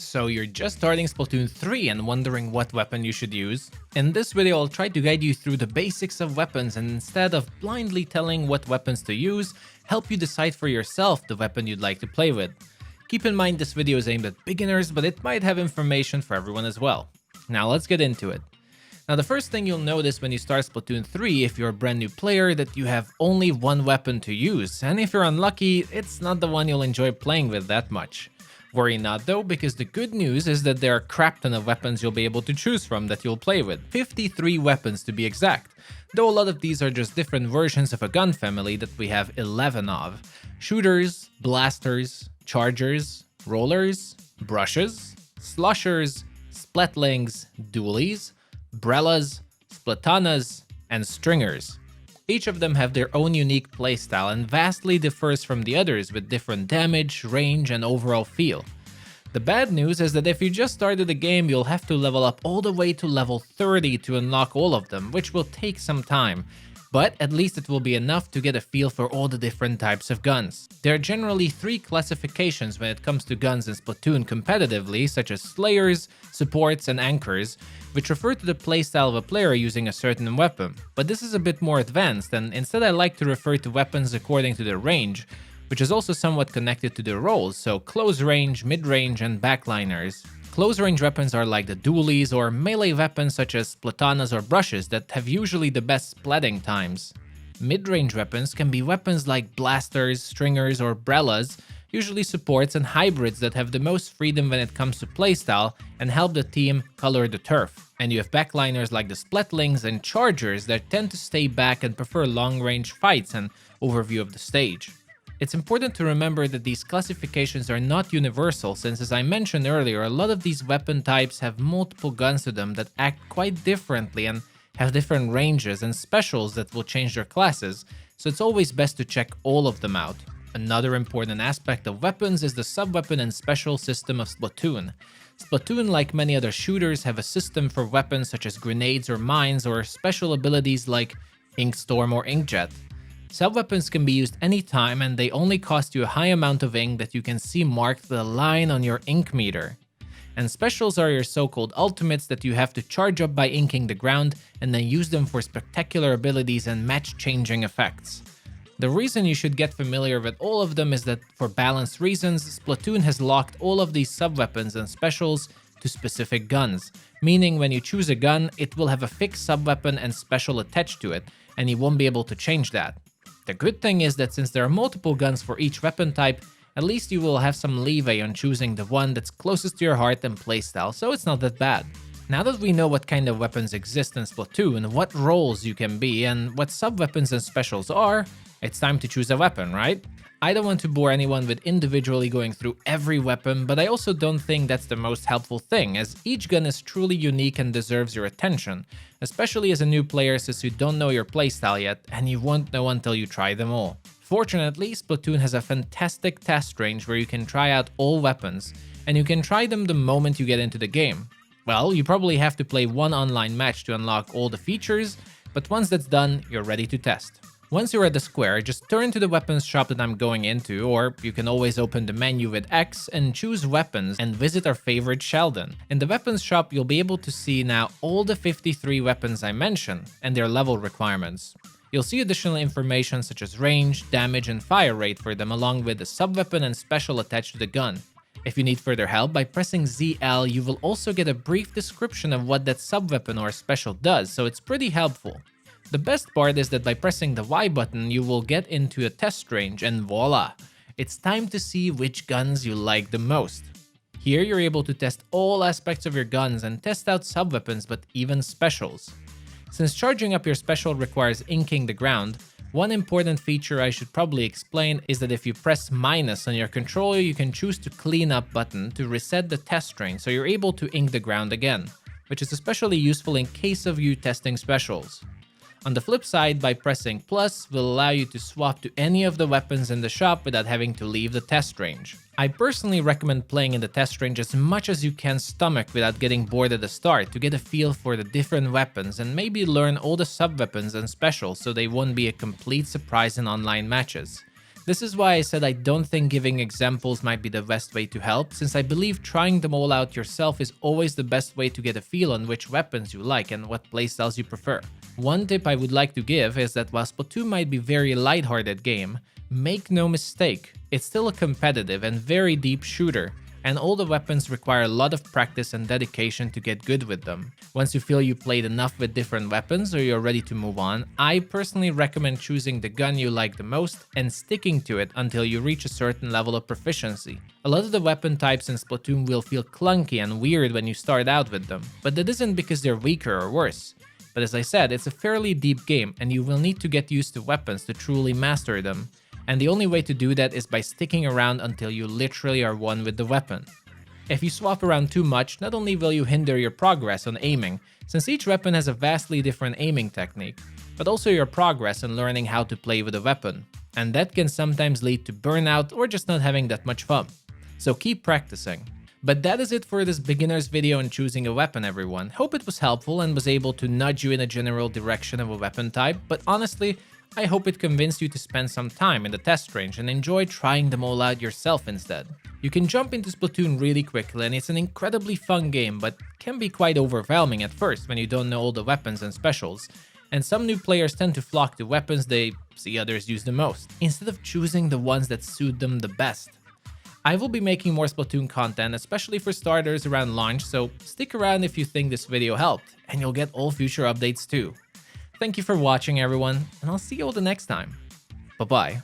So you're just starting Splatoon 3 and wondering what weapon you should use? In this video I'll try to guide you through the basics of weapons, and instead of blindly telling what weapons to use, help you decide for yourself the weapon you'd like to play with. Keep in mind this video is aimed at beginners, but it might have information for everyone as well. Now let's get into it. Now the first thing you'll notice when you start Splatoon 3 if you're a brand new player that you have only one weapon to use, and if you're unlucky, it's not the one you'll enjoy playing with that much. Worry not though, because the good news is that there are a crap ton of weapons you'll be able to choose from that you'll play with. 53 weapons to be exact, though a lot of these are just different versions of a gun family that we have 11 of. Shooters, blasters, chargers, rollers, brushes, slushers, splatlings, dualies, brellas, splatanas, and stringers. Each of them have their own unique playstyle and vastly differs from the others with different damage, range, and overall feel. The bad news is that if you just started the game, you'll have to level up all the way to level 30 to unlock all of them, which will take some time. But at least it will be enough to get a feel for all the different types of guns. There are generally 3 classifications when it comes to guns in Splatoon competitively, such as slayers, supports, and anchors, which refer to the playstyle of a player using a certain weapon. But this is a bit more advanced, and instead I like to refer to weapons according to their range, which is also somewhat connected to their roles, so close range, mid-range, and backliners. Close-range weapons are like the dualies or melee weapons such as splatanas or brushes that have usually the best splatting times. Mid-range weapons can be weapons like blasters, stringers, or brellas, usually supports and hybrids that have the most freedom when it comes to playstyle and help the team color the turf. And you have backliners like the splatlings and chargers that tend to stay back and prefer long-range fights and overview of the stage. It's important to remember that these classifications are not universal, since as I mentioned earlier, a lot of these weapon types have multiple guns to them that act quite differently and have different ranges and specials that will change their classes, so it's always best to check all of them out. Another important aspect of weapons is the Subweapon and Special system of Splatoon. Splatoon, like many other shooters, have a system for weapons such as grenades or mines, or special abilities like Ink Storm or Inkjet. Subweapons can be used anytime, and they only cost you a high amount of ink that you can see marked with a line on your ink meter. And specials are your so-called ultimates that you have to charge up by inking the ground and then use them for spectacular abilities and match-changing effects. The reason you should get familiar with all of them is that for balanced reasons, Splatoon has locked all of these subweapons and specials to specific guns, meaning when you choose a gun, it will have a fixed subweapon and special attached to it, and you won't be able to change that. The good thing is that since there are multiple guns for each weapon type, at least you will have some leeway on choosing the one that's closest to your heart and playstyle, so it's not that bad. Now that we know what kind of weapons exist in Splatoon, what roles you can be, and what sub-weapons and specials are, it's time to choose a weapon, right? I don't want to bore anyone with individually going through every weapon, but I also don't think that's the most helpful thing, as each gun is truly unique and deserves your attention, especially as a new player since you don't know your playstyle yet, and you won't know until you try them all. Fortunately, Splatoon has a fantastic test range where you can try out all weapons, and you can try them the moment you get into the game. Well, you probably have to play one online match to unlock all the features, but once that's done, you're ready to test. Once you're at the square, just turn to the weapons shop that I'm going into, or you can always open the menu with X and choose weapons and visit our favorite Sheldon. In the weapons shop, you'll be able to see now all the 53 weapons I mentioned and their level requirements. You'll see additional information such as range, damage, and fire rate for them, along with the subweapon and special attached to the gun. If you need further help, by pressing ZL, you will also get a brief description of what that subweapon or special does, so it's pretty helpful. The best part is that by pressing the Y button, you will get into a test range, and voila! It's time to see which guns you like the most. Here you're able to test all aspects of your guns and test out subweapons, but even specials. Since charging up your special requires inking the ground, one important feature I should probably explain is that if you press minus on your controller, you can choose to clean up button to reset the test range so you're able to ink the ground again, which is especially useful in case of you testing specials. On the flip side, by pressing plus will allow you to swap to any of the weapons in the shop without having to leave the test range. I personally recommend playing in the test range as much as you can stomach without getting bored at the start to get a feel for the different weapons and maybe learn all the sub-weapons and specials so they won't be a complete surprise in online matches. This is why I said I don't think giving examples might be the best way to help, since I believe trying them all out yourself is always the best way to get a feel on which weapons you like and what playstyles you prefer. One tip I would like to give is that while Splatoon might be a very lighthearted game, make no mistake, it's still a competitive and very deep shooter, and all the weapons require a lot of practice and dedication to get good with them. Once you feel you played enough with different weapons or you're ready to move on, I personally recommend choosing the gun you like the most and sticking to it until you reach a certain level of proficiency. A lot of the weapon types in Splatoon will feel clunky and weird when you start out with them, but that isn't because they're weaker or worse. But as I said, it's a fairly deep game and you will need to get used to weapons to truly master them. And the only way to do that is by sticking around until you literally are one with the weapon. If you swap around too much, not only will you hinder your progress on aiming, since each weapon has a vastly different aiming technique, but also your progress in learning how to play with a weapon. And that can sometimes lead to burnout or just not having that much fun. So keep practicing. But that is it for this beginner's video on choosing a weapon, everyone. Hope it was helpful and was able to nudge you in a general direction of a weapon type, but honestly, I hope it convinced you to spend some time in the test range and enjoy trying them all out yourself instead. You can jump into Splatoon really quickly and it's an incredibly fun game, but can be quite overwhelming at first when you don't know all the weapons and specials, and some new players tend to flock to weapons they see others use the most, instead of choosing the ones that suit them the best. I will be making more Splatoon content, especially for starters around launch, so stick around if you think this video helped, and you'll get all future updates too. Thank you for watching, everyone, and I'll see you all the next time. Bye-bye.